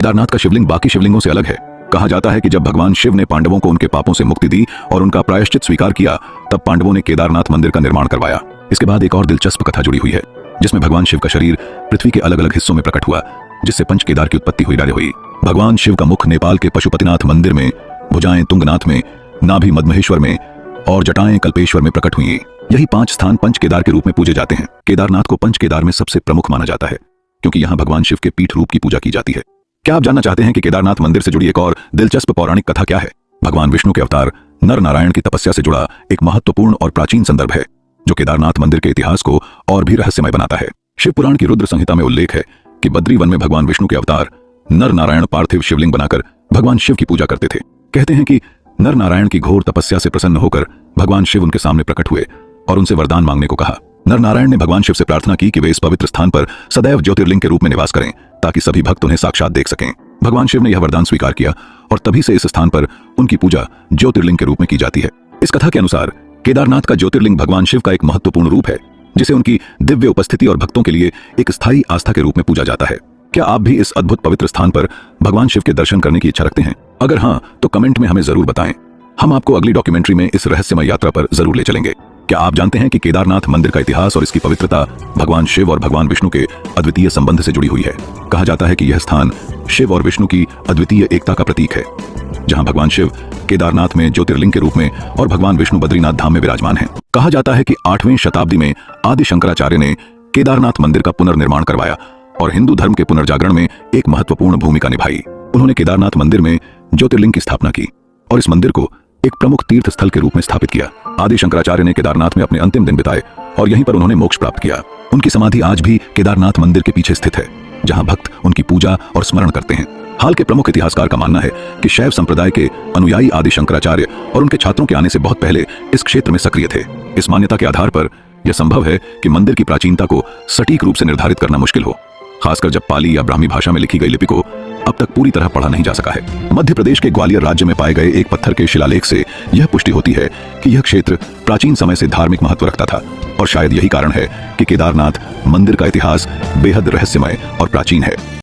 केदारनाथ का शिवलिंग बाकी शिवलिंगों से अलग है। कहा जाता है कि जब भगवान शिव ने पांडवों को उनके पापों से मुक्ति दी और उनका प्रायश्चित स्वीकार किया, तब पांडवों ने केदारनाथ मंदिर का निर्माण करवाया। इसके बाद एक और दिलचस्प कथा जुड़ी हुई है, जिसमें भगवान शिव का शरीर पृथ्वी के अलग अलग हिस्सों में प्रकट हुआ, जिससे पंच केदार की उत्पत्ति हुई। भगवान शिव का मुख नेपाल के पशुपतिनाथ मंदिर में, भुजाएं तुंगनाथ में, नाभि मदमहेश्वर में और जटाएं कल्पेश्वर में प्रकट हुई। यही 5 स्थान पंच केदार के रूप में पूजे जाते हैं। केदारनाथ को पंच केदार में सबसे प्रमुख माना जाता है, क्योंकि यहाँ भगवान शिव के पीठ रूप की पूजा की जाती है। क्या आप जानना चाहते हैं कि केदारनाथ मंदिर से जुड़ी एक और दिलचस्प पौराणिक कथा क्या है? भगवान विष्णु के अवतार नर नारायण की तपस्या से जुड़ा एक महत्वपूर्ण और प्राचीन संदर्भ है, जो केदारनाथ मंदिर के इतिहास को और भी रहस्यमय बनाता है। शिव पुराण की रुद्र संहिता में उल्लेख है कि बद्री वन में भगवान विष्णु के अवतार नर नारायण पार्थिव शिवलिंग बनाकर भगवान शिव की पूजा करते थे। कहते हैं कि नर नारायण की घोर तपस्या से प्रसन्न होकर भगवान शिव उनके सामने प्रकट हुए और उनसे वरदान मांगने को कहा। नर नारायण ने भगवान शिव से प्रार्थना की कि वे इस पवित्र स्थान पर सदैव ज्योतिर्लिंग के रूप में निवास करें, ताकि सभी भक्त उन्हें साक्षात देख सकें। भगवान शिव ने यह वरदान स्वीकार किया और तभी से इस स्थान पर उनकी पूजा ज्योतिर्लिंग के रूप में की जाती है। इस कथा के अनुसार केदारनाथ का ज्योतिर्लिंग भगवान शिव का एक महत्वपूर्ण रूप है, जिसे उनकी दिव्य उपस्थिति और भक्तों के लिए एक स्थायी आस्था के रूप में पूजा जाता है। क्या आप भी इस अद्भुत पवित्र स्थान पर भगवान शिव के दर्शन करने की इच्छा रखते हैं? अगर हाँ, तो कमेंट में हमें जरूर बताएं। हम आपको अगली डॉक्यूमेंट्री में इस रहस्यमय यात्रा पर जरूर ले चलेंगे। क्या आप जानते हैं कि केदारनाथ मंदिर का इतिहास और इसकी पवित्रता भगवान शिव और भगवान विष्णु के अद्वितीय संबंध से जुड़ी हुई है? कहा जाता है कि यह स्थान शिव और विष्णु की अद्वितीय एकता का प्रतीक है, जहां भगवान शिव केदारनाथ में ज्योतिर्लिंग के रूप में और भगवान विष्णु बद्रीनाथ धाम में विराजमान हैं। कहा जाता है कि 8वीं शताब्दी में आदि शंकराचार्य ने केदारनाथ मंदिर का पुनर्निर्माण करवाया और हिंदू धर्म के पुनर्जागरण में एक महत्वपूर्ण भूमिका निभाई। उन्होंने केदारनाथ मंदिर में ज्योतिर्लिंग की स्थापना की और इस मंदिर को एक प्रमुख तीर्थ स्थल के रूप में स्थापित किया। आदि शंकराचार्य ने केदारनाथ में अपने अंतिम दिन बिताए और यहीं पर उन्होंने मोक्ष प्राप्त किया। उनकी समाधि आज भी केदारनाथ मंदिर के पीछे स्थित है, जहां भक्त उनकी पूजा और स्मरण करते हैं। हाल के प्रमुख इतिहासकार का मानना है कि शैव संप्रदाय के अनुयायी आदि शंकराचार्य और उनके छात्रों के आने से बहुत पहले इस क्षेत्र में सक्रिय थे। इस मान्यता के आधार पर यह संभव है कि मंदिर की प्राचीनता को सटीक रूप से निर्धारित करना मुश्किल हो, खासकर जब पाली या ब्राह्मी भाषा में लिखी गई लिपि को अब तक पूरी तरह पढ़ा नहीं जा सका है। मध्य प्रदेश के ग्वालियर राज्य में पाए गए एक पत्थर के शिलालेख से यह पुष्टि होती है कि यह क्षेत्र प्राचीन समय से धार्मिक महत्व रखता था, और शायद यही कारण है कि केदारनाथ मंदिर का इतिहास बेहद रहस्यमय और प्राचीन है।